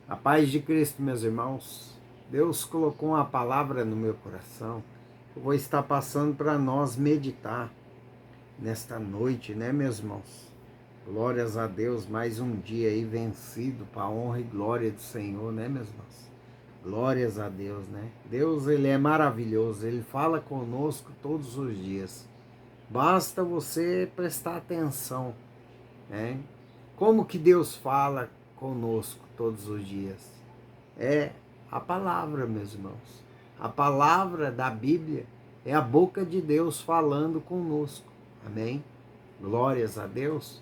A paz de Cristo, meus irmãos. Deus colocou uma palavra no meu coração. Eu vou estar passando para nós meditar nesta noite, né, meus irmãos? Glórias a Deus, mais um dia aí vencido para a honra e glória do Senhor, né, meus irmãos? Glórias a Deus, né? Deus, ele é maravilhoso, ele fala conosco todos os dias. Basta você prestar atenção, né? Como que Deus fala conosco todos os dias? É a palavra, meus irmãos. A palavra da Bíblia é a boca de Deus falando conosco. Amém? Glórias a Deus.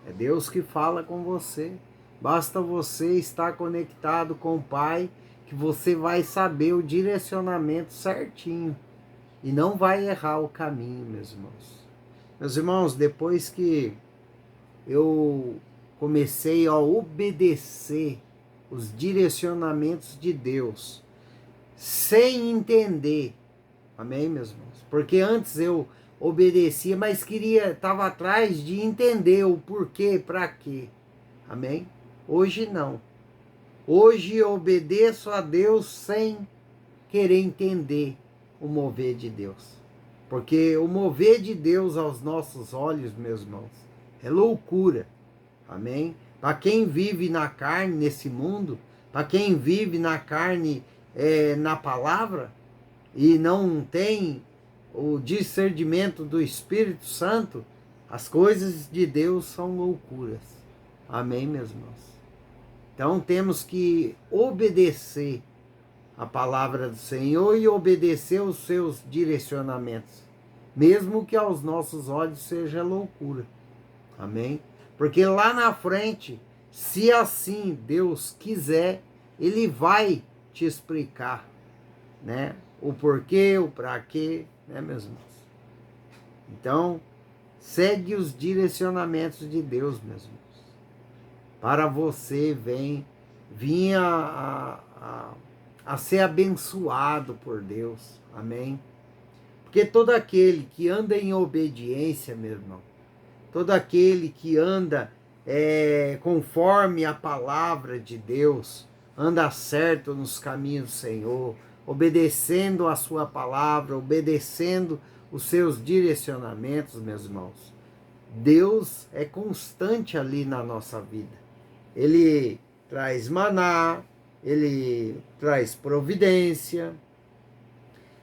É Deus que fala com você. Basta você estar conectado com o Pai, que você vai saber o direcionamento certinho e não vai errar o caminho, meus irmãos. Meus irmãos, depois que eu comecei a obedecer os direcionamentos de Deus, sem entender, amém, meus irmãos? Porque antes eu obedecia, mas estava atrás de entender o porquê, para quê, amém? Hoje não. Hoje eu obedeço a Deus sem querer entender o mover de Deus. Porque o mover de Deus aos nossos olhos, meus irmãos, é loucura. Amém? Para quem vive na carne nesse mundo, para quem vive na carne na palavra e não tem o discernimento do Espírito Santo, as coisas de Deus são loucuras. Amém, meus irmãos? Então temos que obedecer a palavra do Senhor e obedecer os seus direcionamentos, mesmo que aos nossos olhos seja loucura. Amém? Porque lá na frente, se assim Deus quiser, Ele vai te explicar, né? O porquê, o para quê, né, meus irmãos? Então, segue os direcionamentos de Deus, meus irmãos. Para você vir a ser abençoado por Deus. Amém? Porque todo aquele que anda em obediência, meu irmão, todo aquele que anda conforme a palavra de Deus, anda certo nos caminhos do Senhor, obedecendo a sua palavra, obedecendo os seus direcionamentos, meus irmãos. Deus é constante ali na nossa vida. Ele traz maná, ele traz providência,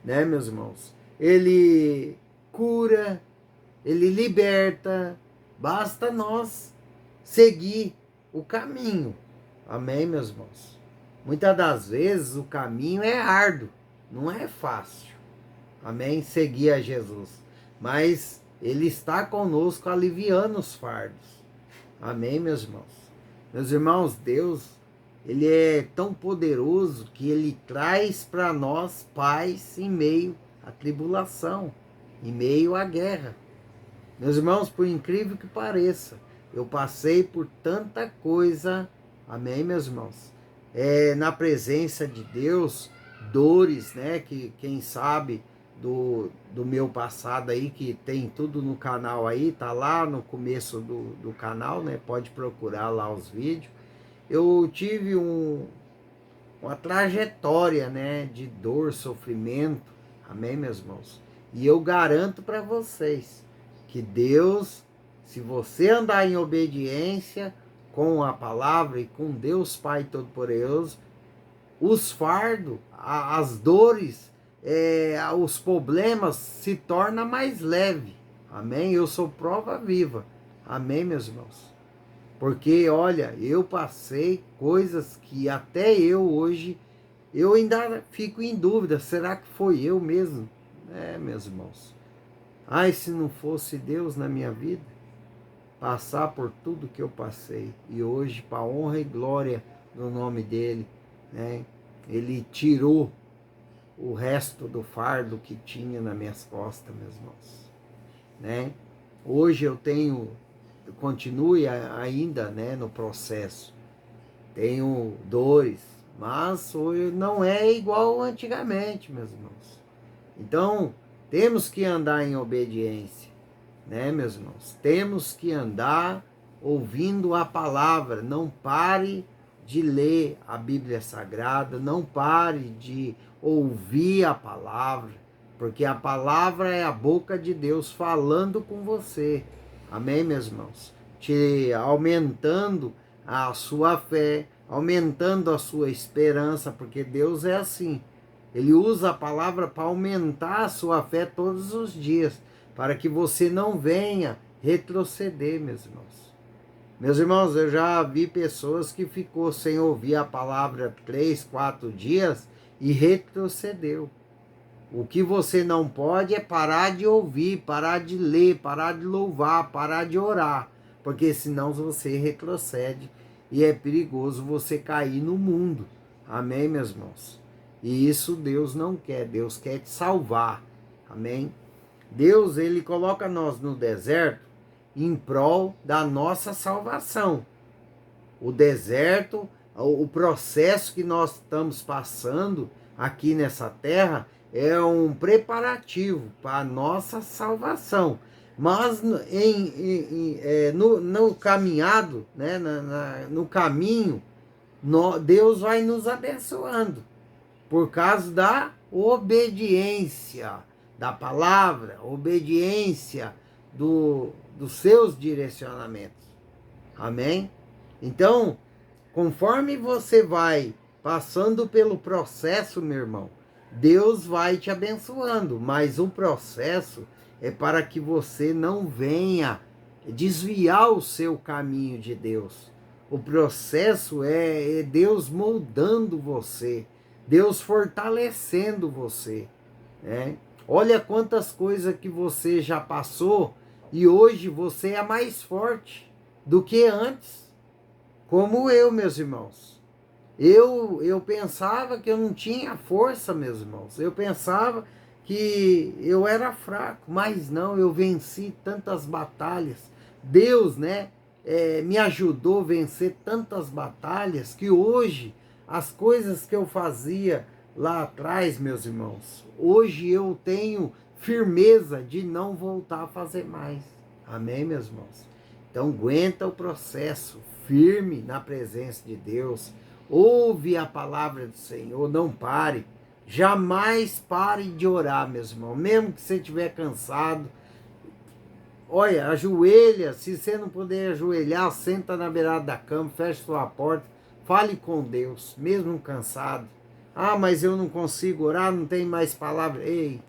né, meus irmãos? Ele cura, ele liberta, basta nós seguir o caminho. Amém, meus irmãos? Muitas das vezes o caminho é árduo, não é fácil. Amém? Seguir a Jesus. Mas Ele está conosco aliviando os fardos. Amém, meus irmãos? Meus irmãos, Deus, Ele é tão poderoso que Ele traz para nós paz em meio à tribulação, em meio à guerra. Meus irmãos, por incrível que pareça, eu passei por tanta coisa, amém, meus irmãos? Na presença de Deus, dores, né? Que quem sabe do meu passado aí, que tem tudo no canal aí, tá lá no começo do canal, né? Pode procurar lá os vídeos. Eu tive uma trajetória, né? De dor, sofrimento, amém, meus irmãos? E eu garanto para vocês que Deus, se você andar em obediência com a palavra e com Deus Pai Todo-Poderoso, os fardos, as dores, os problemas se tornam mais leves. Amém? Eu sou prova viva. Amém, meus irmãos? Porque, olha, eu passei coisas que até eu hoje, eu ainda fico em dúvida. Será que foi eu mesmo? Meus irmãos. Ai, se não fosse Deus na minha vida, passar por tudo que eu passei. E hoje, para a honra e glória do nome dele, né? Ele tirou o resto do fardo que tinha nas minhas costas, meus irmãos. Né? Hoje eu continue ainda, né, no processo. Tenho dores, mas hoje não é igual antigamente, meus irmãos. Então, temos que andar em obediência, né, meus irmãos? Temos que andar ouvindo a palavra. Não pare de ler a Bíblia Sagrada, não pare de ouvir a palavra, porque a palavra é a boca de Deus falando com você. Amém, meus irmãos? Te aumentando a sua fé, aumentando a sua esperança, porque Deus é assim. Ele usa a palavra para aumentar a sua fé todos os dias, para que você não venha retroceder, meus irmãos. Meus irmãos, eu já vi pessoas que ficou sem ouvir a palavra 3, 4 dias e retrocedeu. O que você não pode é parar de ouvir, parar de ler, parar de louvar, parar de orar, porque senão você retrocede e é perigoso você cair no mundo. Amém, meus irmãos? E isso Deus não quer, Deus quer te salvar. Amém? Deus, ele coloca nós no deserto em prol da nossa salvação. O deserto, o processo que nós estamos passando aqui nessa terra é um preparativo para a nossa salvação. Mas no caminhado, né, no caminho, Deus vai nos abençoando por causa da obediência da palavra, obediência dos seus direcionamentos. Amém? Então, conforme você vai passando pelo processo, meu irmão, Deus vai te abençoando, mas o processo é para que você não venha desviar o seu caminho de Deus. O processo é Deus moldando você, Deus fortalecendo você, né? Olha quantas coisas que você já passou e hoje você é mais forte do que antes. Como eu, meus irmãos. Eu pensava que eu não tinha força, meus irmãos. Eu pensava que eu era fraco, mas não, eu venci tantas batalhas. Deus, né, me ajudou a vencer tantas batalhas que hoje as coisas que eu fazia lá atrás, meus irmãos, hoje eu tenho firmeza de não voltar a fazer mais. Amém, meus irmãos? Então aguenta o processo, firme na presença de Deus. Ouve a palavra do Senhor, não pare. Jamais pare de orar, meus irmãos. Mesmo que você estiver cansado, olha, ajoelha. Se você não puder ajoelhar, senta na beirada da cama, fecha sua porta, fale com Deus, mesmo cansado. Ah, mas eu não consigo orar, não tem mais palavra. Ei,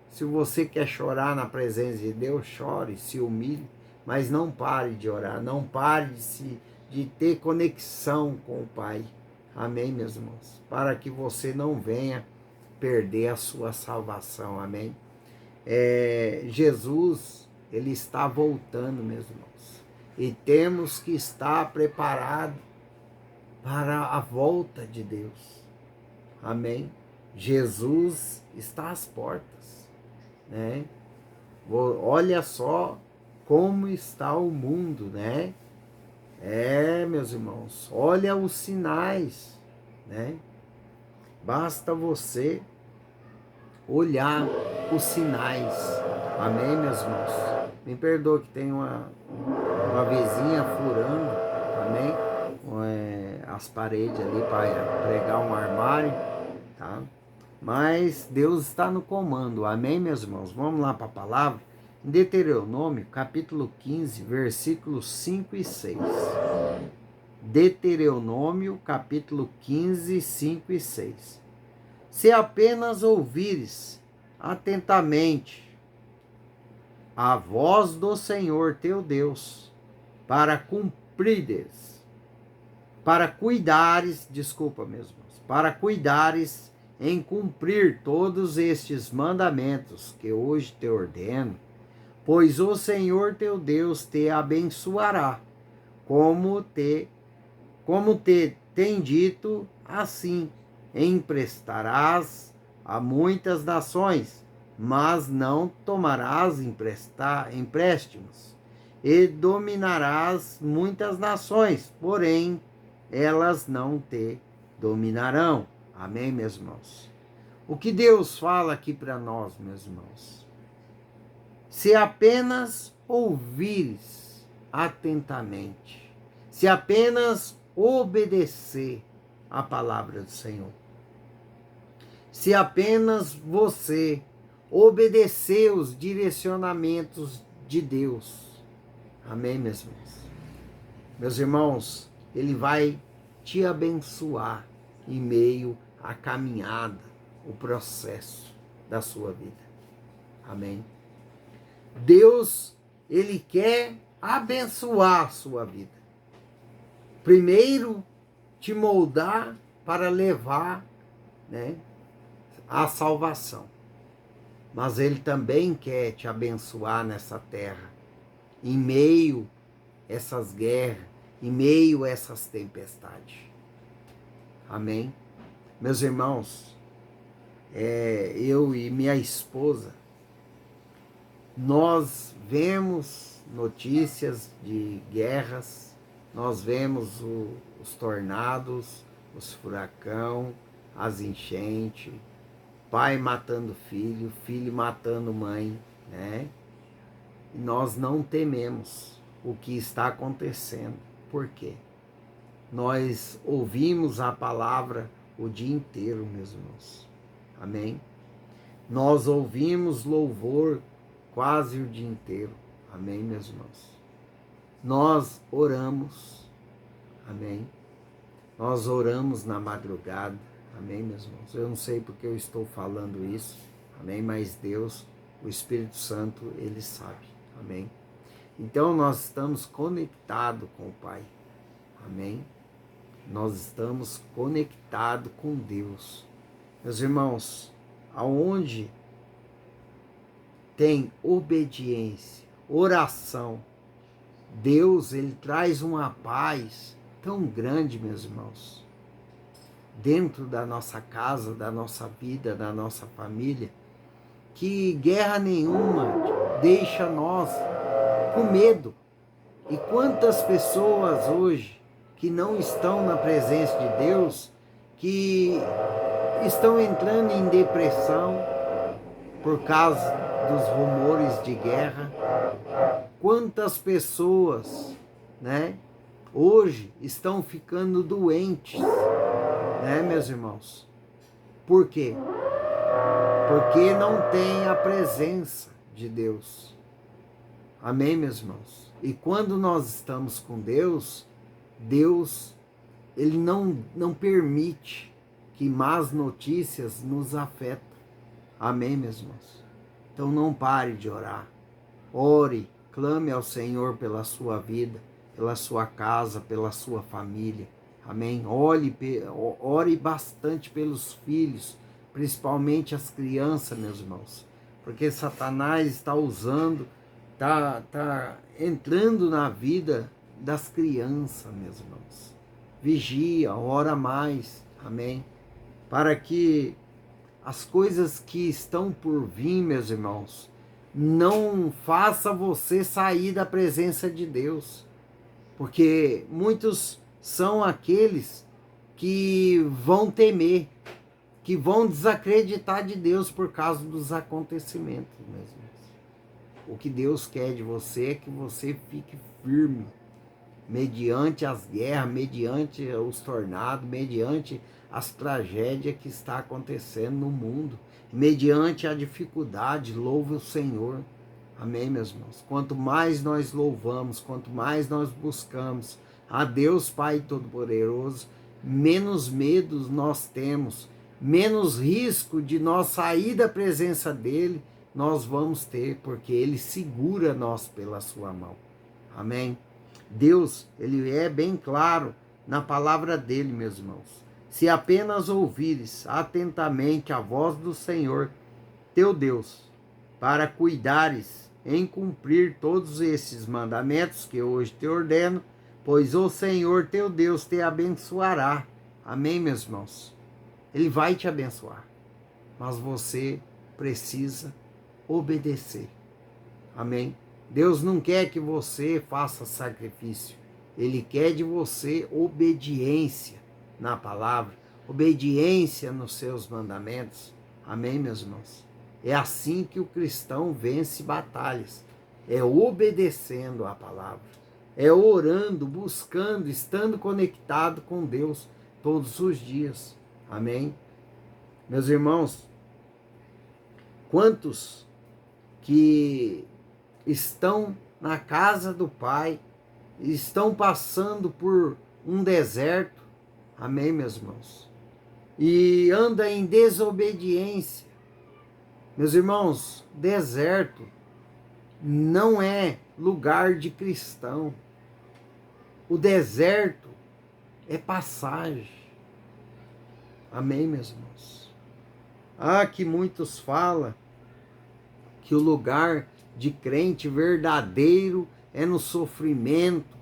se você quer chorar na presença de Deus, chore, se humilhe, mas não pare de orar, não pare de ter conexão com o Pai. Amém, meus irmãos? Para que você não venha perder a sua salvação. Amém? Jesus, ele está voltando, meus irmãos. E temos que estar preparados para a volta de Deus. Amém? Jesus está às portas, né? Olha só como está o mundo, né? Meus irmãos, olha os sinais, né? Basta você olhar os sinais. Amém, meus irmãos? Me perdoe que tem uma vizinha furando, amém? As paredes ali para pregar um armário, tá? Mas Deus está no comando, amém, meus irmãos? Vamos lá para a palavra. Em Deuteronômio, capítulo 15, versículos 5 e 6. Deuteronômio, capítulo 15, 5 e 6. Se apenas ouvires atentamente a voz do Senhor teu Deus, para cuidares em cumprir todos estes mandamentos que hoje te ordeno, pois o Senhor teu Deus te abençoará, como te tem dito, assim emprestarás a muitas nações, mas não tomarás empréstimos, e dominarás muitas nações, porém elas não te dominarão. Amém, meus irmãos? O que Deus fala aqui para nós, meus irmãos? Se apenas ouvires atentamente, se apenas obedecer a palavra do Senhor. Se apenas você obedecer os direcionamentos de Deus. Amém, meus irmãos? Meus irmãos, Ele vai te abençoar em meio à caminhada, o processo da sua vida. Amém? Deus, Ele quer abençoar a sua vida. Primeiro, te moldar para levar, né, a salvação. Mas Ele também quer te abençoar nessa terra, em meio a essas guerras, em meio a essas tempestades. Amém? Meus irmãos, eu e minha esposa, nós vemos notícias de guerras, nós vemos os tornados, os furacão, as enchentes, pai matando filho, filho matando mãe, né? E nós não tememos o que está acontecendo. Por quê? Nós ouvimos a palavra o dia inteiro, meus irmãos. Amém? Nós ouvimos louvor quase o dia inteiro. Amém, meus irmãos? Nós oramos. Amém? Nós oramos na madrugada. Amém, meus irmãos? Eu não sei porque eu estou falando isso. Amém? Mas Deus, o Espírito Santo, Ele sabe. Amém? Então nós estamos conectados com o Pai. Amém? Nós estamos conectados com Deus. Meus irmãos, aonde tem obediência, oração, Deus, Ele traz uma paz tão grande, meus irmãos, dentro da nossa casa, da nossa vida, da nossa família, que guerra nenhuma deixa nós com medo. E quantas pessoas hoje que não estão na presença de Deus, que estão entrando em depressão por causa dos rumores de guerra. Quantas pessoas, né, hoje estão ficando doentes, né, meus irmãos? Por quê? Porque não tem a presença de Deus. Amém, meus irmãos? E quando nós estamos com Deus, Deus, Ele não permite que más notícias nos afetem. Amém, meus irmãos? Então não pare de orar. Ore, clame ao Senhor pela sua vida, pela sua casa, pela sua família. Amém? Ore bastante pelos filhos, principalmente as crianças, meus irmãos. Porque Satanás está usando, está entrando na vida das crianças, meus irmãos. Vigia, ora mais. Amém? Para que as coisas que estão por vir, meus irmãos, não faça você sair da presença de Deus. Porque muitos são aqueles que vão temer, que vão desacreditar de Deus por causa dos acontecimentos, meus irmãos. O que Deus quer de você é que você fique firme, mediante as guerras, mediante os tornados, mediante as tragédias que está acontecendo no mundo, mediante a dificuldade, louve o Senhor. Amém, meus irmãos? Quanto mais nós louvamos, quanto mais nós buscamos a Deus Pai Todo-Poderoso, menos medos nós temos, menos risco de nós sair da presença dEle nós vamos ter, porque Ele segura nós pela sua mão. Amém? Deus, Ele é bem claro na palavra dEle, meus irmãos. Se apenas ouvires atentamente a voz do Senhor, teu Deus, para cuidares em cumprir todos esses mandamentos que hoje te ordeno, pois o Senhor teu Deus te abençoará. Amém, meus irmãos? Ele vai te abençoar, mas você precisa obedecer. Amém? Deus não quer que você faça sacrifício. Ele quer de você obediência na palavra, obediência nos seus mandamentos. Amém, meus irmãos? É assim que o cristão vence batalhas. É obedecendo a palavra. é orando, buscando, estando conectado com Deus todos os dias. Amém? Meus irmãos, quantos que estão na casa do Pai, estão passando por um deserto, amém, meus irmãos? E anda em desobediência. Meus irmãos, deserto não é lugar de cristão. O deserto é passagem. Amém, meus irmãos? Que muitos falam que o lugar de crente verdadeiro é no sofrimento,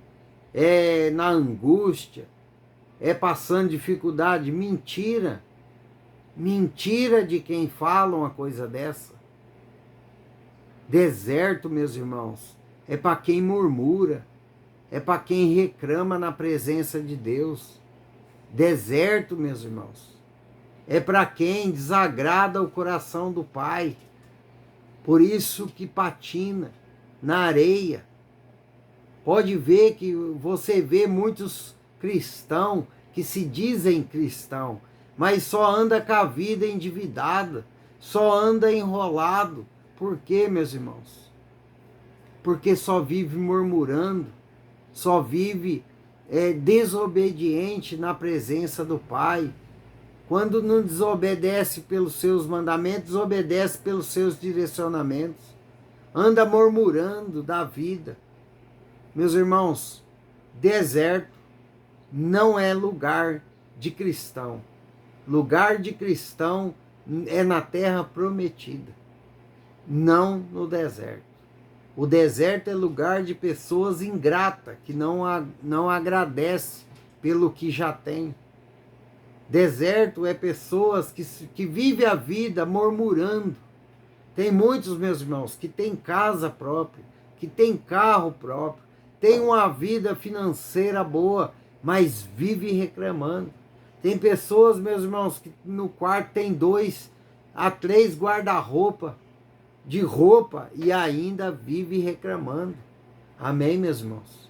é na angústia, é passando dificuldade. Mentira. Mentira de quem fala uma coisa dessa. Deserto, meus irmãos, é para quem murmura, é para quem reclama na presença de Deus. Deserto, meus irmãos, é para quem desagrada o coração do Pai. Por isso que patina na areia. Pode ver que você vê muitos cristãos que se dizem cristão, mas só anda com a vida endividada, só anda enrolado. Por quê, meus irmãos? Porque só vive murmurando, só vive desobediente na presença do Pai. Quando não desobedece pelos seus mandamentos, desobedece pelos seus direcionamentos. Anda murmurando da vida. Meus irmãos, deserto não é lugar de cristão. Lugar de cristão é na terra prometida, não no deserto. O deserto é lugar de pessoas ingratas, que não agradecem pelo que já tem. Deserto é pessoas que vivem a vida murmurando. Tem muitos, meus irmãos, que têm casa própria, que têm carro próprio, têm uma vida financeira boa, mas vive reclamando. Tem pessoas, meus irmãos, que no quarto tem 2 a 3 guarda-roupa de roupa e ainda vive reclamando. Amém, meus irmãos?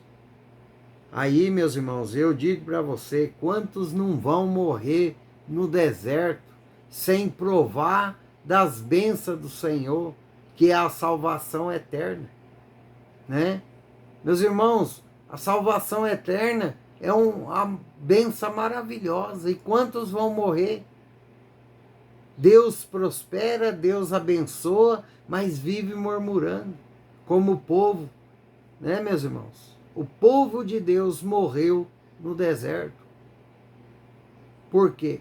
Aí, meus irmãos, eu digo para você, quantos não vão morrer no deserto sem provar das bênçãos do Senhor, que é a salvação eterna, né? Meus irmãos, a salvação eterna é uma bênção maravilhosa. E quantos vão morrer? Deus prospera, Deus abençoa, mas vive murmurando, como o povo, né, meus irmãos? O povo de Deus morreu no deserto. Por quê?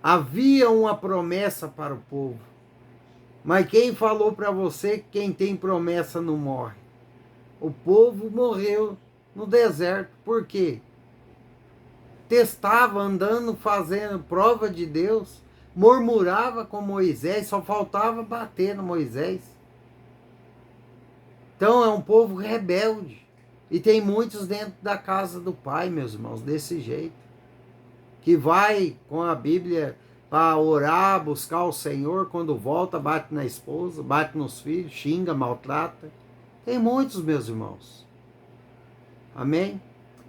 Havia uma promessa para o povo. Mas quem falou para você que quem tem promessa não morre? O povo morreu no deserto. Por quê? Testava, andando, fazendo prova de Deus, murmurava com Moisés, só faltava bater no Moisés. Então é um povo rebelde. E tem muitos dentro da casa do Pai, meus irmãos, desse jeito. Que vai com a Bíblia para orar, buscar o Senhor, quando volta, bate na esposa, bate nos filhos, xinga, maltrata. Tem muitos, meus irmãos. Amém?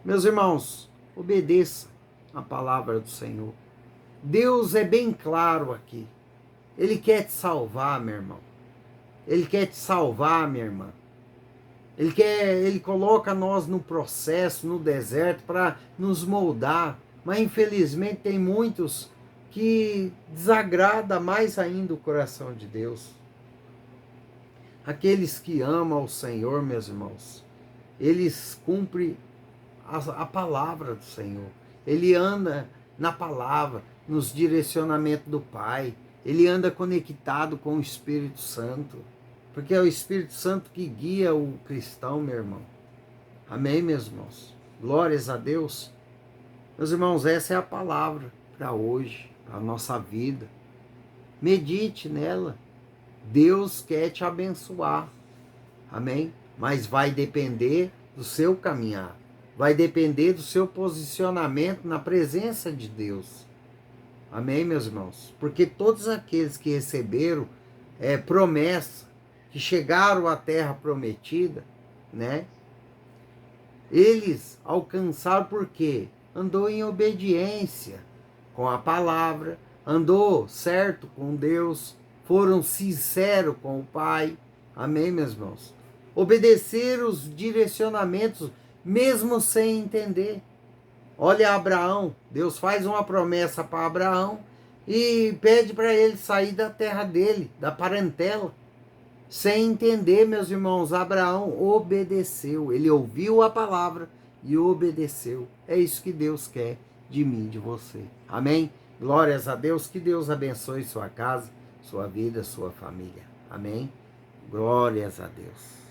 Meus irmãos, obedeça a palavra do Senhor. Deus é bem claro aqui. Ele quer te salvar, meu irmão. Ele quer te salvar, minha irmã. Ele coloca nós no processo, no deserto, para nos moldar. Mas infelizmente tem muitos que desagrada mais ainda o coração de Deus. Aqueles que amam o Senhor, meus irmãos, eles cumprem a palavra do Senhor. Ele anda na palavra, nos direcionamentos do Pai. Ele anda conectado com o Espírito Santo. Porque é o Espírito Santo que guia o cristão, meu irmão. Amém, meus irmãos? Glórias a Deus. Meus irmãos, essa é a palavra para hoje, para a nossa vida. Medite nela. Deus quer te abençoar. Amém? Mas vai depender do seu caminhar. Vai depender do seu posicionamento na presença de Deus. Amém, meus irmãos? Porque todos aqueles que receberam promessa, que chegaram à terra prometida, né? Eles alcançaram por quê? Andou em obediência com a palavra, andou certo com Deus, foram sinceros com o Pai. Amém, meus irmãos? Obedeceram os direcionamentos, mesmo sem entender. Olha Abraão, Deus faz uma promessa para Abraão e pede para ele sair da terra dele, da parentela. Sem entender, meus irmãos, Abraão obedeceu. Ele ouviu a palavra e obedeceu. É isso que Deus quer de mim, de você. Amém? Glórias a Deus. Que Deus abençoe sua casa, sua vida, sua família. Amém? Glórias a Deus.